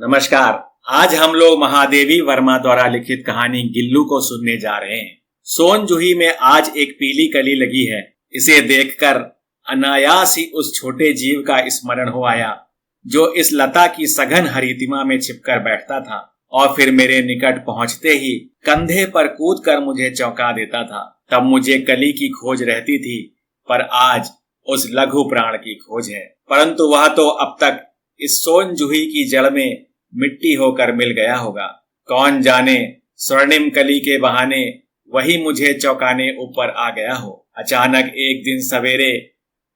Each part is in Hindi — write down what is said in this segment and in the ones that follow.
नमस्कार। आज हम लोग महादेवी वर्मा द्वारा लिखित कहानी गिल्लू को सुनने जा रहे हैं। सोन जूही में आज एक पीली कली लगी है। इसे देखकर अनायास ही उस छोटे जीव का स्मरण हो आया जो इस लता की सघन हरितिमा में छिपकर बैठता था और फिर मेरे निकट पहुंचते ही कंधे पर कूदकर मुझे चौंका देता था। तब मुझे कली की खोज रहती थी, पर आज उस लघु प्राण की खोज है। परंतु वह तो अब तक इस सोन जूही की जड़ में मिट्टी होकर मिल गया होगा। कौन जाने स्वर्णिम कली के बहाने वही मुझे चौंकाने ऊपर आ गया हो। अचानक एक दिन सवेरे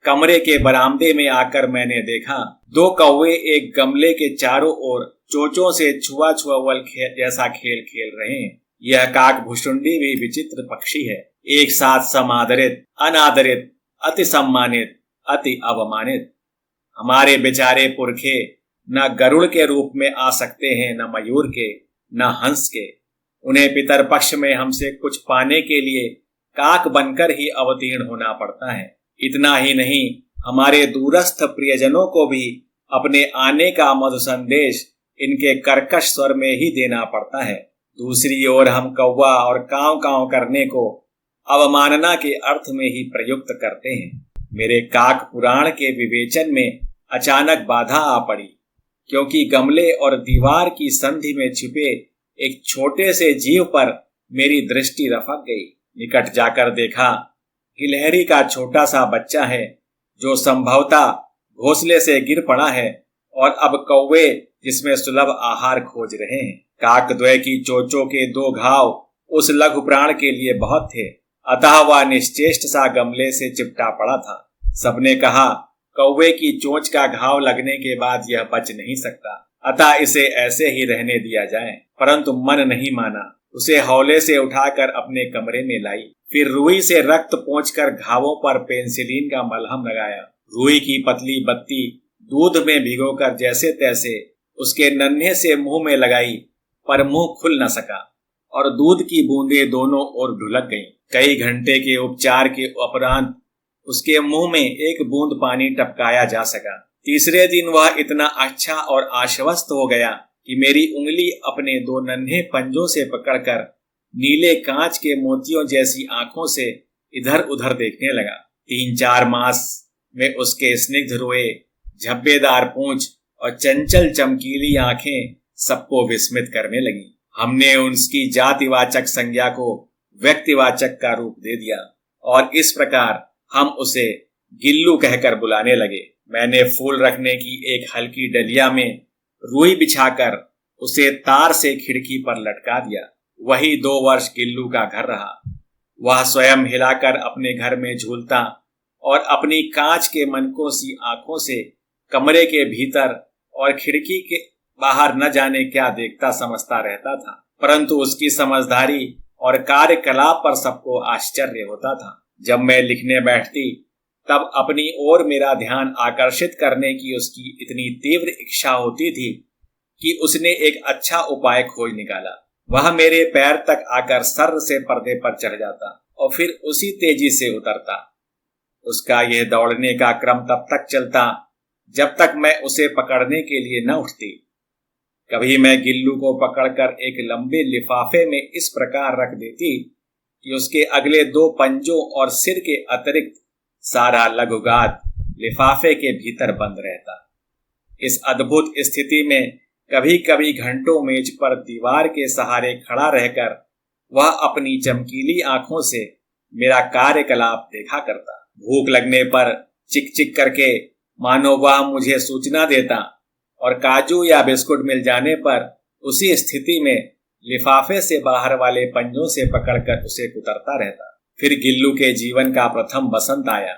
कमरे के बरामदे में आकर मैंने देखा दो कौवे एक गमले के चारों ओर चोंचों से छुआ छुआवल जैसा खेल खेल रहे हैं। यह काक भुषुंडी भी विचित्र पक्षी है, एक साथ समादरित, अनादरित, अति सम्मानित, अति अवमानित। हमारे बेचारे पुरखे न गरुड़ के रूप में आ सकते हैं, न मयूर के, न हंस के। उन्हें पितर पक्ष में हमसे कुछ पाने के लिए काक बनकर ही अवतीर्ण होना पड़ता है। इतना ही नहीं, हमारे दूरस्थ प्रियजनों को भी अपने आने का मधुर संदेश इनके कर्कश स्वर में ही देना पड़ता है। दूसरी ओर हम कौवा और कांव कांव करने को अवमानना के अर्थ में ही प्रयुक्त करते हैं। मेरे काक पुराण के विवेचन में अचानक बाधा आ पड़ी, क्योंकि गमले और दीवार की संधि में छिपे एक छोटे से जीव पर मेरी दृष्टि रफक गई। निकट जाकर देखा गिलहरी का छोटा सा बच्चा है जो संभवतः घोंसले से गिर पड़ा है और अब कौवे जिसमें सुलभ आहार खोज रहे हैं। काकद्वय की चोंचों के दो घाव उस लघु प्राण के लिए बहुत थे, अतः वह निश्चेष्ट सा गमले से चिपटा पड़ा था। सबने कहा कौवे की चोंच का घाव लगने के बाद यह बच नहीं सकता, अतः इसे ऐसे ही रहने दिया जाए। परंतु मन नहीं माना। उसे हौले से उठाकर अपने कमरे में लाई, फिर रुई से रक्त पोंछकर घावों पर पेंसिलीन का मलहम लगाया। रुई की पतली बत्ती दूध में भिगोकर जैसे तैसे उसके नन्हे से मुंह में लगाई, पर मुंह खुल न सका और दूध की बूंदें दोनों ओर ढुलक गईं। कई घंटे के उपचार के उपरांत उसके मुंह में एक बूंद पानी टपकाया जा सका। तीसरे दिन वह इतना अच्छा और आश्वस्त हो गया कि मेरी उंगली अपने दो नन्हे पंजों से पकड़कर नीले कांच के मोतियों जैसी आंखों से इधर उधर देखने लगा। 3-4 मास में उसके स्निग्ध रोए, झब्बेदार पूंछ और चंचल चमकीली आंखें सबको विस्मित करने लगी। हमने उसकी जातिवाचक संज्ञा को व्यक्तिवाचक का रूप दे दिया और इस प्रकार हम उसे गिल्लू कहकर बुलाने लगे। मैंने फूल रखने की एक हल्की डलिया में रुई बिछाकर उसे तार से खिड़की पर लटका दिया। वही 2 वर्ष गिल्लू का घर रहा। वह स्वयं हिलाकर अपने घर में झूलता और अपनी कांच के मनकों सी आंखों से कमरे के भीतर और खिड़की के बाहर न जाने क्या देखता समझता रहता था। परंतु उसकी समझदारी और कार्यकलाप पर सबको आश्चर्य होता था। जब मैं लिखने बैठती तब अपनी ओर मेरा ध्यान आकर्षित करने की उसकी इतनी तीव्र इच्छा होती थी कि उसने एक अच्छा उपाय खोज निकाला। वह मेरे पैर तक आकर सर्र से पर्दे पर चढ़ जाता और फिर उसी तेजी से उतरता। उसका यह दौड़ने का क्रम तब तक चलता जब तक मैं उसे पकड़ने के लिए न उठती। कभी मैं गिल्लू को पकड़कर एक लंबे लिफाफे में इस प्रकार रख देती कि उसके अगले 2 पंजों और सिर के अतिरिक्त सारा लघुगाद लिफाफे के भीतर बंद रहता। इस अद्भुत स्थिति में कभी कभी घंटों मेज पर दीवार के सहारे खड़ा रहकर वह अपनी चमकीली आंखों से मेरा कार्यकलाप देखा करता। भूख लगने पर चिक चिक करके मानो वह मुझे सूचना देता और काजू या बिस्कुट मिल जाने पर उसी स्थिति में लिफाफे से बाहर वाले पंजों से पकड़कर उसे कुतरता रहता। फिर गिल्लू के जीवन का प्रथम बसंत आया।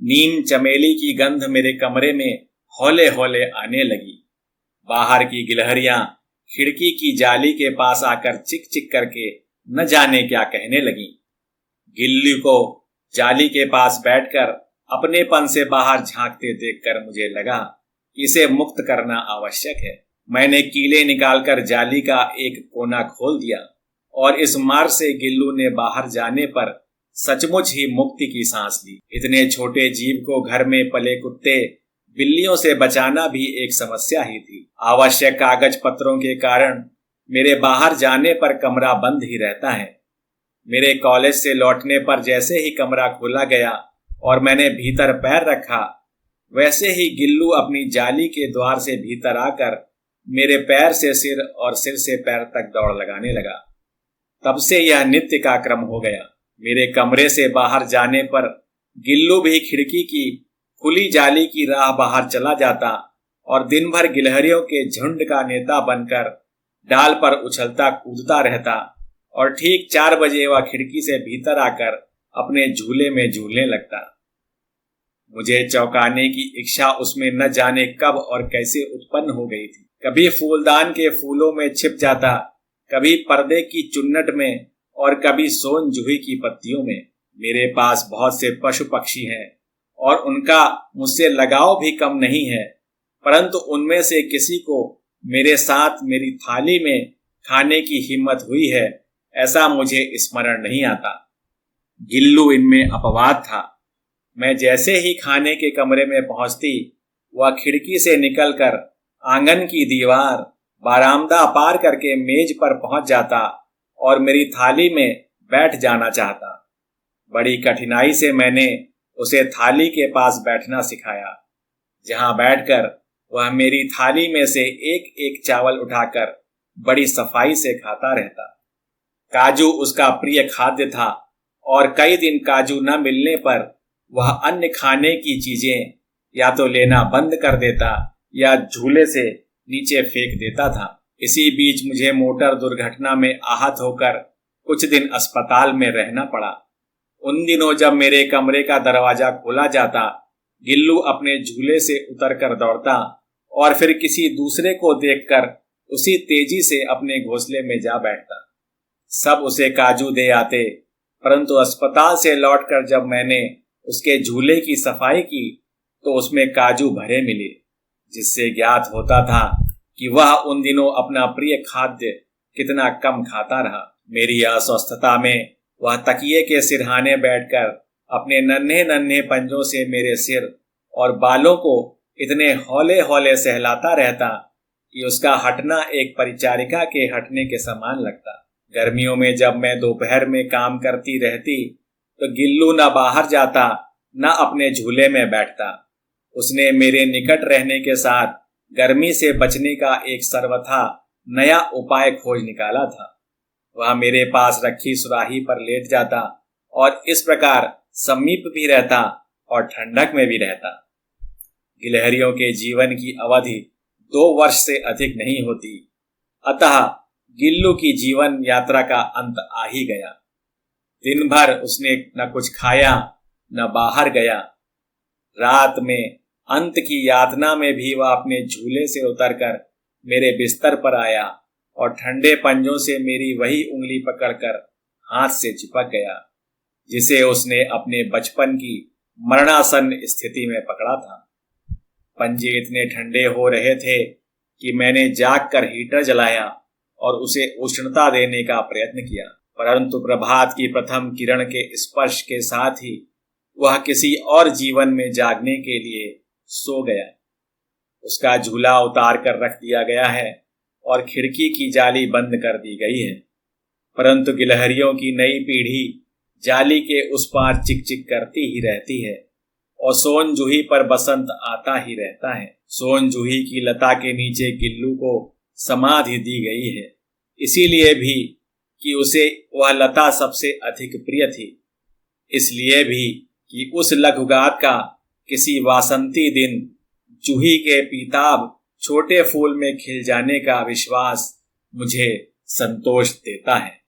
नीम चमेली की गंध मेरे कमरे में हौले हौले आने लगी। बाहर की गिलहरियां खिड़की की जाली के पास आकर चिक चिक करके न जाने क्या कहने लगी। गिल्लू को जाली के पास बैठकर अपनेपन से बाहर झांकते देखकर मुझे लगा कि इसे मुक्त करना आवश्यक है। मैंने कीले निकालकर जाली का एक कोना खोल दिया और इस मार्ग से गिल्लू ने बाहर जाने पर सचमुच ही मुक्ति की सांस ली। इतने छोटे जीव को घर में पले कुत्ते बिल्लियों से बचाना भी एक समस्या ही थी। आवश्यक कागज पत्रों के कारण मेरे बाहर जाने पर कमरा बंद ही रहता है। मेरे कॉलेज से लौटने पर जैसे ही कमरा खोला गया और मैंने भीतर पैर रखा, वैसे ही गिल्लू अपनी जाली के द्वार से भीतर आकर मेरे पैर से सिर और सिर से पैर तक दौड़ लगाने लगा। तब से यह नित्य का क्रम हो गया। मेरे कमरे से बाहर जाने पर गिल्लू भी खिड़की की खुली जाली की राह बाहर चला जाता और दिन भर गिलहरियों के झुंड का नेता बनकर डाल पर उछलता कूदता रहता और ठीक 4 बजे वह खिड़की से भीतर आकर अपने झूले में झूलने लगता। मुझे चौंकाने की इच्छा उसमें न जाने कब और कैसे उत्पन्न हो गई थी। कभी फूलदान के फूलों में छिप जाता, कभी पर्दे की चुन्नट में और कभी सोन जूही की पत्तियों में। मेरे पास बहुत से पशु पक्षी हैं और उनका मुझसे लगाव भी कम नहीं है, परंतु उनमें से किसी को मेरे साथ मेरी थाली में खाने की हिम्मत हुई है, ऐसा मुझे स्मरण नहीं आता। गिल्लू इनमें अपवाद था। मैं जैसे ही खाने के कमरे में पहुंचती, वह खिड़की से निकलकर आंगन की दीवार, बारामदा पार करके मेज पर पहुंच जाता और मेरी थाली में बैठ जाना चाहता। बड़ी कठिनाई से मैंने उसे थाली के पास बैठना सिखाया, जहां बैठकर वह मेरी थाली में से एक एक चावल उठाकर बड़ी सफाई से खाता रहता। काजू उसका प्रिय खाद्य था और कई दिन काजू न मिलने पर वह अन्य खाने की चीजें या तो लेना बंद कर देता या झूले से नीचे फेंक देता था। इसी बीच मुझे मोटर दुर्घटना में आहत होकर कुछ दिन अस्पताल में रहना पड़ा। उन दिनों जब मेरे कमरे का दरवाजा खोला जाता, गिल्लू अपने झूले से उतरकर दौड़ता और फिर किसी दूसरे को देखकर उसी तेजी से अपने घोंसले में जा बैठता। सब उसे काजू दे आते, परंतु अस्पताल से लौटकर जब मैंने उसके झूले की सफाई की तो उसमें काजू भरे मिले, जिससे ज्ञात होता था कि वह उन दिनों अपना प्रिय खाद्य कितना कम खाता रहा। मेरी अस्वस्थता में वह तकिए के सिरहाने बैठकर अपने नन्हे नन्हे पंजों से मेरे सिर और बालों को इतने हौले हौले सहलाता रहता कि उसका हटना एक परिचारिका के हटने के समान लगता। गर्मियों में जब मैं दोपहर में काम करती रहती तो गिल्लू न बाहर जाता न अपने झूले में बैठता। उसने मेरे निकट रहने के साथ गर्मी से बचने का एक सर्वथा नया उपाय खोज निकाला था। वह मेरे पास रखी सुराही पर लेट जाता और इस प्रकार समीप भी रहता और ठंडक में भी रहता। गिलहरियों के जीवन की अवधि 2 वर्ष से अधिक नहीं होती, अतः गिल्लू की जीवन यात्रा का अंत आ ही गया। दिन भर उसने न कुछ खाया न बाहर गया। रात में अंत की यातना में भी वह अपने झूले से उतरकर मेरे बिस्तर पर आया और ठंडे पंजों से मेरी वही उंगली पकड़कर हाथ से चिपक गया, जिसे उसने अपने बचपन की मरणासन्न स्थिति में पकड़ा था। पंजे इतने ठंडे हो रहे थे कि मैंने जागकर हीटर जलाया और उसे उष्णता देने का प्रयत्न किया, परंतु प्रभात की प्रथम किरण के स्पर्श के साथ ही वह किसी और जीवन में जागने के लिए सो गया। उसका झूला उतार कर रख दिया गया है और खिड़की की जाली बंद कर दी गई है, परंतु गिलहरियों की नई पीढ़ी जाली के उस पार चिक चिक करती ही रहती है और सोन जूही पर बसंत आता ही रहता है। सोन जूही की लता के नीचे गिल्लू को समाधि दी गई है, इसीलिए भी कि उसे वह लता सबसे अधिक प्रिय थी, इसलिए भी कि उस लघुगात का किसी वासंती दिन जूही के पीताभ छोटे फूल में खिल जाने का विश्वास मुझे संतोष देता है।